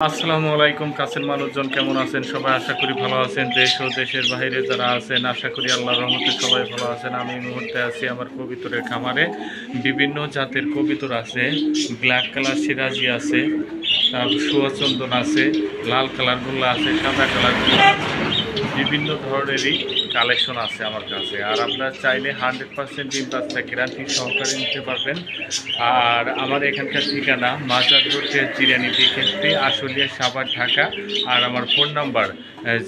আসসালামু আলাইকুম। কাছের মানুষজন কেমন আছেন? সবাই আশা করি ভালো আছেন। দেশ ও দেশের বাইরে যারা আছেন আশা করি আল্লাহর রহমতে সবাই ভালো আছেন। আমি এই মুহূর্তে আছি আমার কবুতরের খামারে। বিভিন্ন জাতের কবুতর আছে, ব্ল্যাক কালার সিরাজি আছে, তারপর সুয়াচন্দন আছে, লাল কালার গোল্লা আছে, সাদা কালার গোল্লা আছে, বিভিন্ন ধরনেরই কালেকশন আছে আমার কাছে। আর আপনারা চাইলে 100% ডিম বাচ্চা গ্যারান্টি সহকারে নিতে পারবেন। আর আমার এখানকার ঠিকানা মাজার রোড চিরানি বিকেএসপি, আশুলিয়া, সাভার, ঢাকা। আর আমার ফোন নাম্বার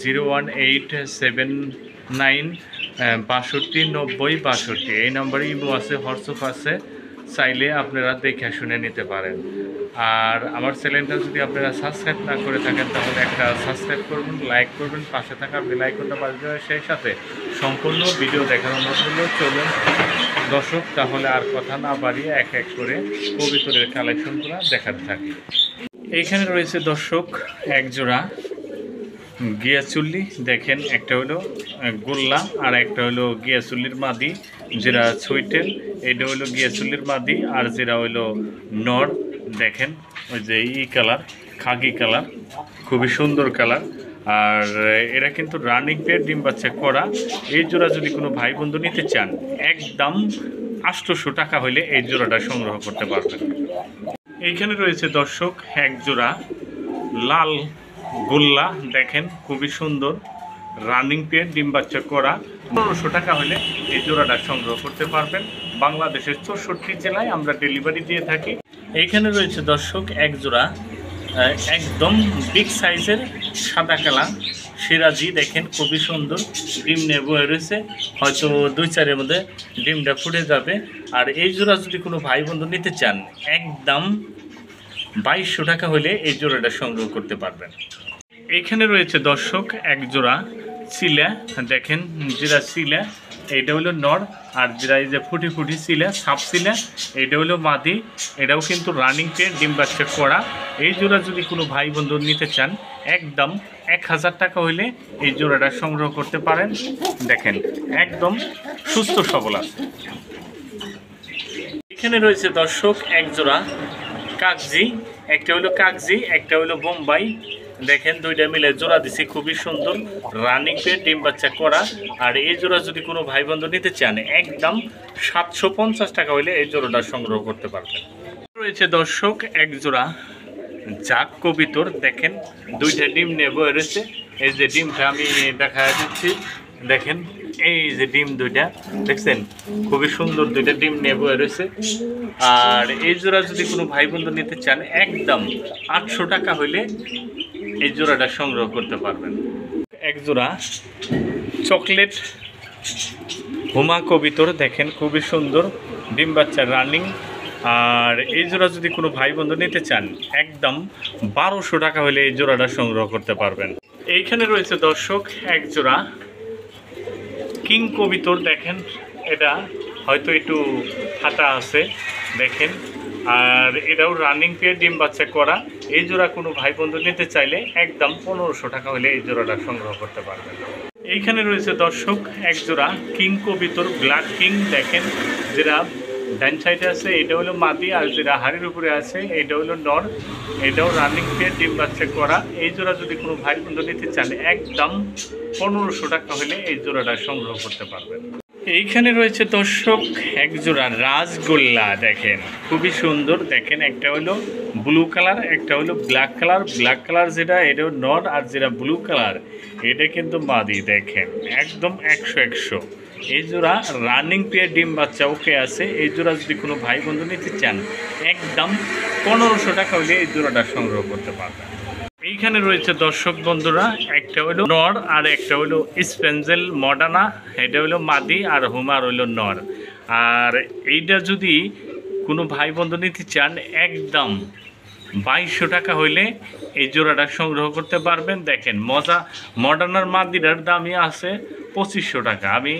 01879 6290 62। এই নাম্বারে ইমো আছে, হোয়াটসঅ্যাপ আছে, চাইলে আপনারা দেখে শুনে নিতে পারেন। আর আমার চ্যানেলটা যদি আপনারা সাবস্ক্রাইব না করে থাকেন তাহলে একটা সাবস্ক্রাইব করবেন, লাইক করবেন, পাশে থাকা বেল আইকনটা বাজবে, সেই সাথে সম্পূর্ণ ভিডিও দেখার অনুরোধ হলো। চলুন দর্শক, তাহলে আর কথা না বাড়িয়ে এক এক করে কবুতরের কালেকশনগুলো দেখাতে থাকি। এইখানে রয়েছে দর্শক এক জোড়া গিয়াচুল্লি, দেখেন একটা হলো গোল্লা আর একটা হলো গিয়াচুল্লির মাদি, যেটা ছুইটেল। এটা হলো গিয়াচুল্লির মাদি আর যেটা হলো নর। দেখেন ওই যে কালার, খাকি কালার, খুবই সুন্দর কালার। আর এরা কিন্তু রানিং পেয়ার, ডিম বাচ্চা করা। এই জোড়া যদি কোনো ভাই বন্ধু নিতে চান একদম 800 টাকা হলে এই জোড়াটা সংগ্রহ করতে পারবেন। এইখানে রয়েছে দর্শক এক জোড়া লাল গোল্লা, দেখেন খুবই সুন্দর, রানিং পেয়ার, ডিম বাচ্চা করা। 1500 টাকা হলে এই জোড়াটা সংগ্রহ করতে পারবেন। বাংলাদেশের 64 জেলায় আমরা ডেলিভারি দিয়ে থাকি। এইখানে রয়েছে দর্শক এক জোড়া একদম বিগ সাইজের সাদা কালা সিরাজি, দেখেন খুবই সুন্দর, ডিম নিয়ে বয়ে রয়েছে, হয়তো 2-4 মধ্যে ডিমটা ফুটে যাবে। আর এই জোড়া যদি কোনো ভাই বন্ধু নিতে চান একদম 2200 টাকা হলে এই জোড়াটা সংগ্রহ করতে পারবেন। এইখানে রয়েছে দর্শক এক জোড়া চিলা, দেখেন যেটা চিলা এইটা হলো নর, আর যেটা এই যে ফুটি ফুটি চিলা সাপ চিলা এইটা হলো মাদি। এটাও কিন্তু রানিং পেয়ার, ডিম বাচ্চা করা। এই জোড়া যদি কোনো ভাই বন্ধু নিতে চান একদম 1000 টাকা হইলে এই জোড়াটা সংগ্রহ করতে পারেন। দেখেন একদম সুস্থ সবল আছে। এখানে রয়েছে দর্শক এক জোড়া কাগজি, একটা হলো কাগজি, একটা হলো বোম্বাই। দেখেন দুইটা মিলে জোড়া দিছি, খুবই সুন্দর, রানিং পেয়ার, ডিম বাচ্চা করা। আর এই জোড়া যদি কোনো ভাই বন্ধু নিতে চান একদম 750 টাকা হইলে এই জোড়াটা সংগ্রহ করতে পারবেন। রয়েছে দর্শক এক জোড়া জাক কবিতর, দেখেন দুইটা ডিম নিয়ে বয়ে রয়েছে। এই যে ডিমটা আমি দেখা দিচ্ছি, দেখেন এই যে ডিম দুইটা দেখছেন, খুবই সুন্দর, দুইটা ডিম নিয়ে বয়ে রয়েছে। আর এই জোড়া যদি কোনো ভাই বন্ধু নিতে চান একদম 800 টাকা হইলে এই জোড়াটা সংগ্রহ করতে পারবেন। এক জোড়া চকলেট হুমা কবিতর, দেখেন খুবই সুন্দর, ডিম বাচ্চা রানিং। আর এই জোড়া যদি কোনো ভাই বন্ধু নিতে চান একদম 1200 টাকা হলে এই জোড়াটা সংগ্রহ করতে পারবেন। এইখানে রয়েছে দর্শক এক জোড়া কিং কবিতর, দেখেন এটা হয়তো একটু ফাটা আছে, দেখেন। আর এটাও রানিং পেয়ার, ডিম বাচ্চা করা। এই জোড়া কোনো ভাই বন্ধু নিতে চাইলে একদম 1500 টাকা হলে এই জোড়াটা সংগ্রহ করতে পারবেন। এইখানে রয়েছে দর্শক এক জোড়া কিং কবিতর, ব্ল্যাক কিং, দেখেন যেটা ডান সাইডে আছে এটা হলো মাদি, আর যেটা হাড়ির উপরে আছে এটা হলো নর। এটাও রানিং পেয়ার, ডিম বাচ্চা করা। এই জোড়া যদি কোনো ভাই বন্ধু নিতে চান একদম 1500 টাকা হলে এই জোড়াটা সংগ্রহ করতে পারবেন। এইখানে রয়েছে দর্শক এক জোড়া রাজগোল্লা, দেখেন খুবই সুন্দর, দেখেন একটা হলো ব্লু কালার, একটা হলো ব্ল্যাক কালার। ব্ল্যাক কালার যেটা এটা নর, আর যেটা ব্লু কালার এটা কিন্তু মাদি। দেখেন একদম 100 এই জোড়া রানিং পেয়ার, ডিম বাচ্চা ওকে আছে। এই জোড়া যদি কোনো ভাই বন্ধু নিতে চান একদম 1500 টাকা হলে এই জোড়াটা সংগ্রহ করতে পারবেন। এইখানে রয়েছে দর্শক বন্ধুরা একটা হলো নর আর একটা হলো স্পেঞ্জেল মডানা, এটা হলো মাদি, আর হুমার হলো নর। আর এইটা যদি কোনো ভাই বন্ধু নিতে চান একদম 2200 টাকা হইলে এই জোড়াটা সংগ্রহ করতে পারবেন। দেখেন মজা, মডার্নার মাদিটার দামই আছে 2500 টাকা, আমি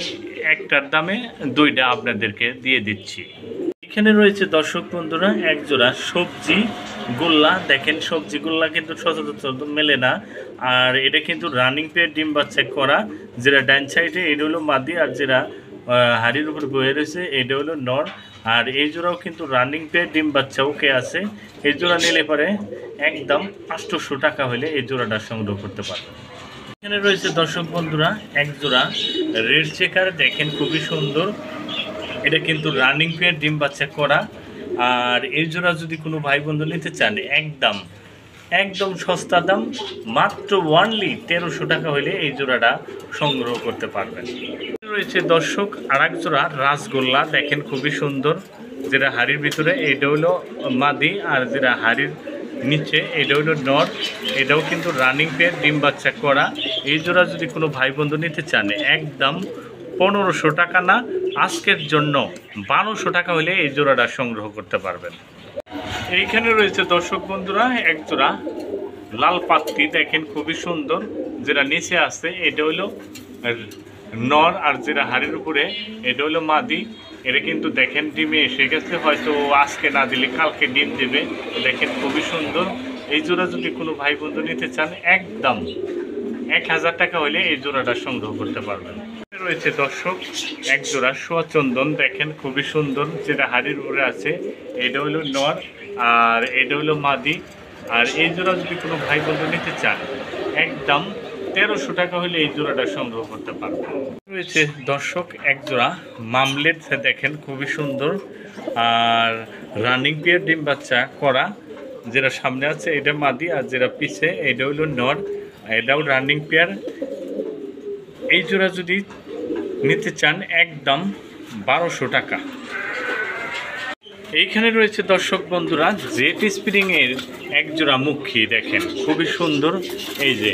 একটার দামে দুইটা আপনাদেরকে দিয়ে দিচ্ছি। এখানে রয়েছে দর্শক বন্ধুরা এক জোড়া সবজি গোল্লা, দেখেন সবজি গোল্লা কিন্তু সচরাচর মেলে না। আর এটা কিন্তু রানিং পেয়ার, ডিম বাচ্চা করা। যেটা ডান সাইডে এটা হলো মাদি, আর যেটা হাড়ির উপর বয়ে রয়েছে, এটা হলো নর। আর এই জোড়াও কিন্তু রানিং পেয়ে ডিম বাচ্চা ওকে আছে। এই জোড়া নিলে পরে একদম 800 টাকা হলে এই জোড়াটা সংগ্রহ করতে পারবেন। এখানে রয়েছে দর্শক বন্ধুরা এক জোড়া রেড চেকার, দেখেন খুবই সুন্দর। এটা কিন্তু রানিং পেয়ে ডিম বাচ্চা করা। আর এই জোড়া যদি কোনো ভাই বন্ধু নিতে চান একদম সস্তা দাম, মাত্র অনলি 1300 টাকা হলে এই জোড়াটা সংগ্রহ করতে পারবেন। রয়েছে দর্শক আর এক জোড়া রাসগোল্লা, দেখেন খুবই সুন্দর। যেটা হাড়ির ভিতরে এটা হলো মাদি, আর যেটা হাড়ির নিচে এটা হলো নর। এটাও কিন্তু রানিং পেয়ে ডিম বাচ্চা করা। এই জোড়া যদি কোনো ভাই বন্ধু নিতে চান একদম 1500 টাকা না, আজকের জন্য 1200 টাকা হলে এই জোড়াটা সংগ্রহ করতে পারবেন। এইখানে রয়েছে দর্শক বন্ধুরা এক জোড়া লাল পাত্তি, দেখেন খুবই সুন্দর। যেটা নিচে আছে এটা হলো নর, আর যেটা হাড়ির উপরে এটা হলো মাদি। এটা কিন্তু দেখেন ডিমে এসে গেছে, হয়তো আজকে না দিলে কালকে ডিম দেবে। দেখেন খুবই সুন্দর। এই জোড়া যদি কোনো ভাই বন্ধু নিতে চান একদম 1000 টাকা হলে এই জোড়াটা সংগ্রহ করতে পারবেন। রয়েছে দর্শক এক জোড়া সোয়াচন্দন, দেখেন খুবই সুন্দর। যেটা হাড়ির উপরে আছে এটা হলো নর, আর এটা হলো মাদি। আর এই জোড়া যদি কোনো ভাই বন্ধু নিতে চান একদম 1300 টাকা হলে এই জোড়াটা সংগ্রহ করতে পারবেন। রয়েছে দর্শক এক জোড়া মামলেট, দেখেন খুবই সুন্দর। আর রানিং পেয়ার ডিম বাচ্চা করা। যেটা সামনে আছে এটা মাদি, আর যেটা পিছে এটা হলো নর, এটাও রানিং পেয়ার। এই জোড়া যদি নিতে চান একদম 1200 টাকা। এইখানে রয়েছে দর্শক বন্ধুরা জেট স্প্রিংয়ের এক জোড়া মুখী, দেখেন খুবই সুন্দর। এই যে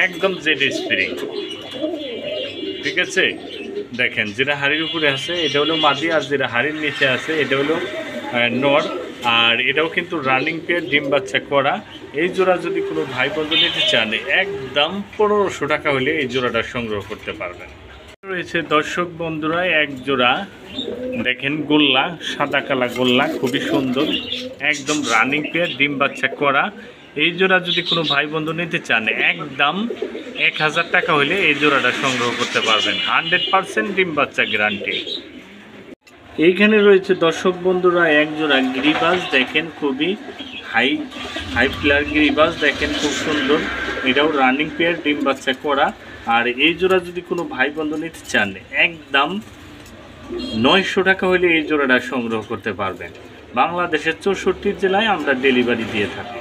একদম জেট স্প্রিং, ঠিক আছে। দেখেন যেটা হাড়ির উপরে আছে এটা হলো মাদি, আর যেটা হাড়ির নিচে আছে এটা হলো নর। আর এটাও কিন্তু রানিং পেয়ার ডিম বাচ্চা করা। এই জোড়া যদি কোনো ভাই বন্ধু নিতে চান একদম 1500 টাকা হলে এই জোড়াটা সংগ্রহ করতে পারবেন। রয়েছে দর্শক বন্ধুরা এক জোড়া, দেখেন গোল্লা, সাদা কালা গোল্লা, খুবই সুন্দর। একদম রানিং পেয়ার ডিম বাচ্চা করা। এই জোড়া যদি কোনো ভাই বন্ধু নিতে চান একদম 1000 টাকা হলে এই জোড়াটা সংগ্রহ করতে পারবেন। 100% ডিম বাচ্চা গ্যারান্টি। এইখানে রয়েছে দর্শক বন্ধুরা এক জোড়া গিরিবাজ, দেখেন খুবই হাই প্লেয়ার গিরিবাজ, দেখেন খুব সুন্দর। এটাও রানিং পেয়ার ডিম বাচ্চা করা। আর এই জোড়া যদি কোনো ভাই বন্ধু নিতে চান একদম 900 টাকা হলে এই জোড়াটা সংগ্রহ করতে পারবেন। বাংলাদেশের 64 জেলায় আমরা ডেলিভারি দিয়ে থাকি।